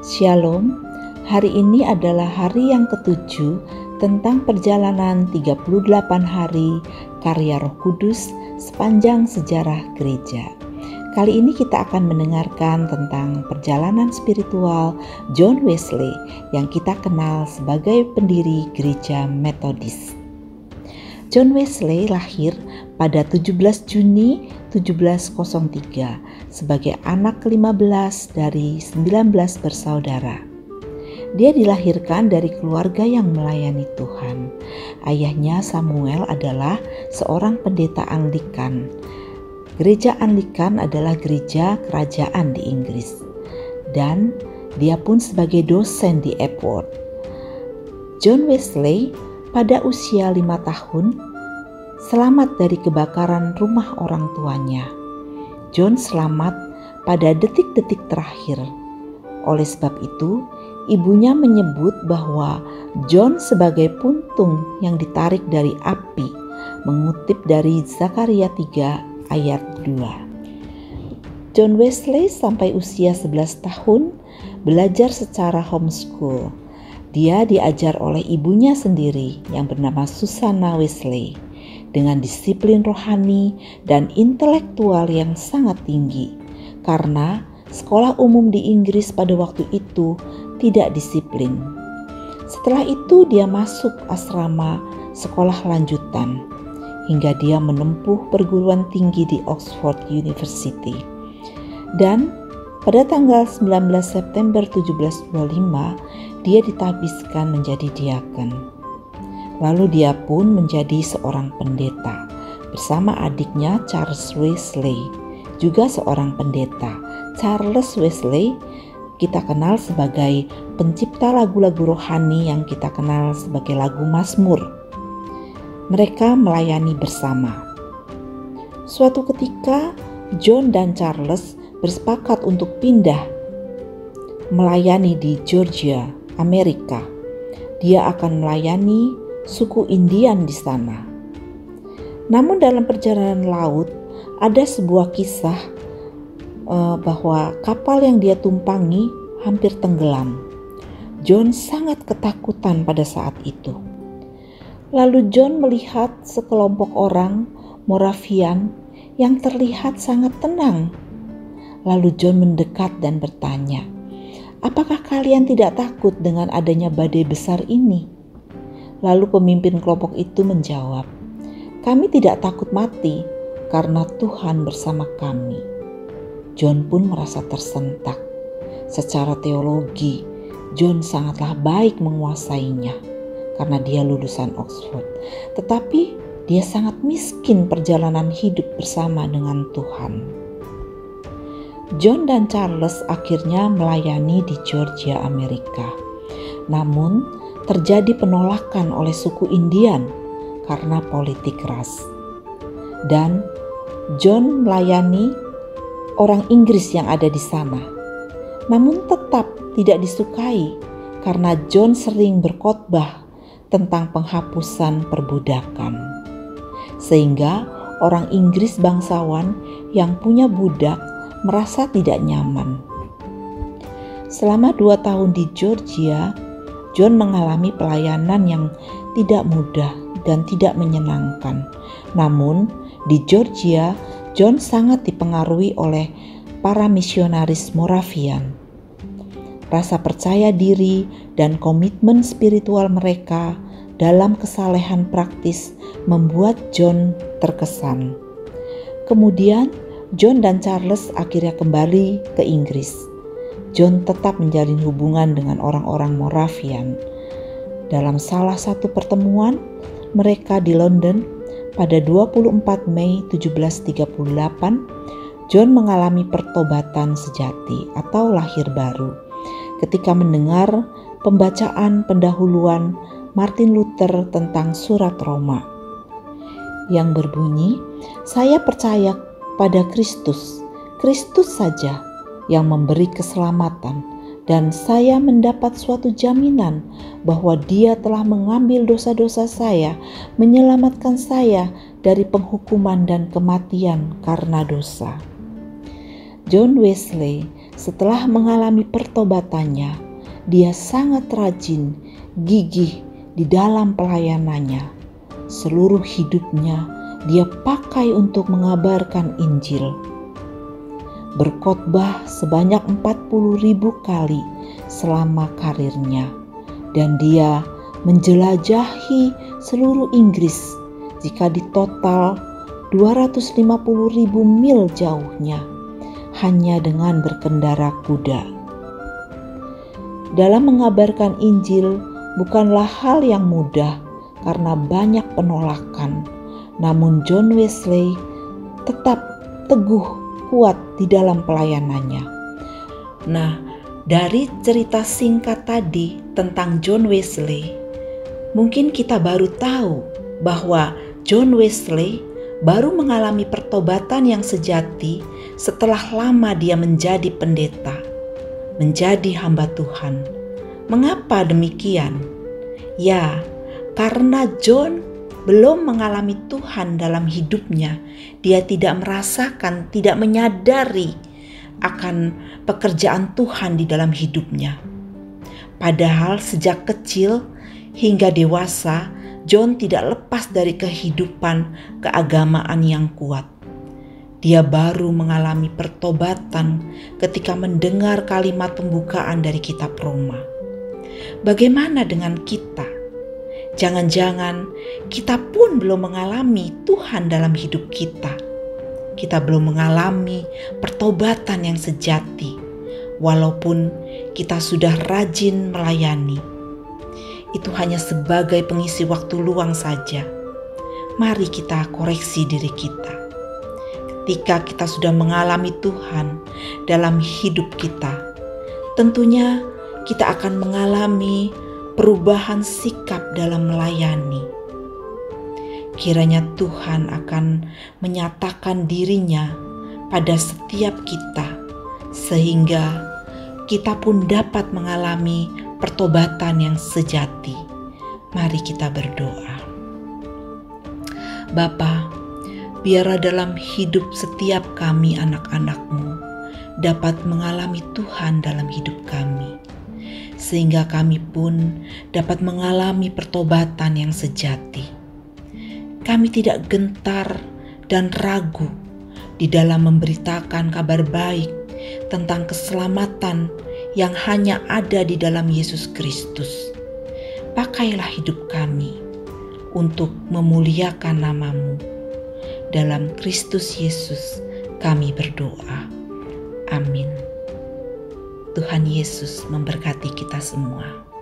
Shalom, hari ini adalah hari yang ketujuh tentang perjalanan 38 hari karya Roh Kudus sepanjang sejarah gereja. Kali ini kita akan mendengarkan tentang perjalanan spiritual John Wesley yang kita kenal sebagai pendiri gereja Metodis. John Wesley lahir pada 17 Juni 1703 sebagai anak ke-15 dari 19 bersaudara. Dia dilahirkan dari keluarga yang melayani Tuhan. Ayahnya Samuel adalah seorang pendeta Anglikan. Gereja Anglikan adalah gereja kerajaan di Inggris. Dan dia pun sebagai dosen di Epworth. John Wesley pada usia 5 tahun selamat dari kebakaran rumah orang tuanya. John selamat pada detik-detik terakhir. Oleh sebab itu, ibunya menyebut bahwa John sebagai puntung yang ditarik dari api, mengutip dari Zakaria 3 ayat 2. John Wesley sampai usia 11 tahun belajar secara homeschool. Dia diajar oleh ibunya sendiri yang bernama Susanna Wesley dengan disiplin rohani dan intelektual yang sangat tinggi karena sekolah umum di Inggris pada waktu itu tidak disiplin. Setelah itu dia masuk asrama sekolah lanjutan hingga dia menempuh perguruan tinggi di Oxford University. Dan pada tanggal 19 September 1725 dia ditabiskan menjadi diaken. Lalu dia pun menjadi seorang pendeta bersama adiknya Charles Wesley, juga seorang pendeta. Charles Wesley kita kenal sebagai pencipta lagu-lagu rohani yang kita kenal sebagai lagu Mazmur. Mereka melayani bersama. Suatu ketika John dan Charles bersepakat untuk pindah melayani di Georgia, Amerika. Dia akan melayani suku Indian di sana. Namun dalam perjalanan laut ada sebuah kisah bahwa kapal yang dia tumpangi hampir tenggelam. John sangat ketakutan pada saat itu. Lalu John melihat sekelompok orang Moravian yang terlihat sangat tenang. Lalu John mendekat dan bertanya, "Apakah kalian tidak takut dengan adanya badai besar ini?" Lalu pemimpin kelompok itu menjawab, "Kami tidak takut mati karena Tuhan bersama kami." John pun merasa tersentak. Secara teologi, John sangatlah baik menguasainya karena dia lulusan Oxford. Tetapi dia sangat miskin perjalanan hidup bersama dengan Tuhan. John dan Charles akhirnya melayani di Georgia, Amerika. Namun, terjadi penolakan oleh suku Indian karena politik ras. Dan John melayani orang Inggris yang ada di sana. Namun tetap tidak disukai karena John sering berkhotbah tentang penghapusan perbudakan. Sehingga orang Inggris bangsawan yang punya budak merasa tidak nyaman. Selama 2 tahun di Georgia, John mengalami pelayanan yang tidak mudah dan tidak menyenangkan. Namun, di Georgia, John sangat dipengaruhi oleh para misionaris Moravian. Rasa percaya diri dan komitmen spiritual mereka dalam kesalehan praktis membuat John terkesan. Kemudian, John dan Charles akhirnya kembali ke Inggris. John tetap menjalin hubungan dengan orang-orang Moravian. Dalam salah satu pertemuan mereka di London pada 24 Mei 1738, John mengalami pertobatan sejati atau lahir baru ketika mendengar pembacaan pendahuluan Martin Luther tentang surat Roma yang berbunyi, "Saya percaya pada Kristus, Kristus saja yang memberi keselamatan, dan saya mendapat suatu jaminan bahwa Dia telah mengambil dosa-dosa saya, menyelamatkan saya dari penghukuman dan kematian karena dosa." John Wesley Setelah mengalami pertobatannya, dia sangat rajin, gigih di dalam pelayanannya. Seluruh hidupnya dia pakai untuk mengabarkan Injil. Berkhotbah sebanyak 40.000 kali selama karirnya, dan dia menjelajahi seluruh Inggris jika ditotal 250.000 mil jauhnya hanya dengan berkendara kuda. Dalam mengabarkan Injil bukanlah hal yang mudah karena banyak penolakan, namun John Wesley tetap teguh kuat di dalam pelayanannya. Nah, dari cerita singkat tadi tentang John Wesley, mungkin kita baru tahu bahwa John Wesley baru mengalami pertobatan yang sejati setelah lama dia menjadi pendeta, menjadi hamba Tuhan. Mengapa demikian? Ya, karena John belum mengalami Tuhan dalam hidupnya. Dia tidak merasakan, tidak menyadari akan pekerjaan Tuhan di dalam hidupnya. Padahal sejak kecil hingga dewasa, John tidak lepas dari kehidupan keagamaan yang kuat. Dia baru mengalami pertobatan ketika mendengar kalimat pembukaan dari kitab Roma. Bagaimana dengan kita? Jangan-jangan kita pun belum mengalami Tuhan dalam hidup kita. Kita belum mengalami pertobatan yang sejati, walaupun kita sudah rajin melayani. Itu hanya sebagai pengisi waktu luang saja. Mari kita koreksi diri kita. Ketika kita sudah mengalami Tuhan dalam hidup kita, tentunya kita akan mengalami perubahan sikap dalam melayani. Kiranya Tuhan akan menyatakan dirinya pada setiap kita, sehingga kita pun dapat mengalami pertobatan yang sejati. Mari kita berdoa. Bapa, biarlah dalam hidup setiap kami anak-anak-Mu dapat mengalami Tuhan dalam hidup kami, sehingga kami pun dapat mengalami pertobatan yang sejati. Kami tidak gentar dan ragu di dalam memberitakan kabar baik tentang keselamatan yang hanya ada di dalam Yesus Kristus. Pakailah hidup kami untuk memuliakan nama-Mu. Dalam Kristus Yesus kami berdoa. Amin. Tuhan Yesus memberkati kita semua.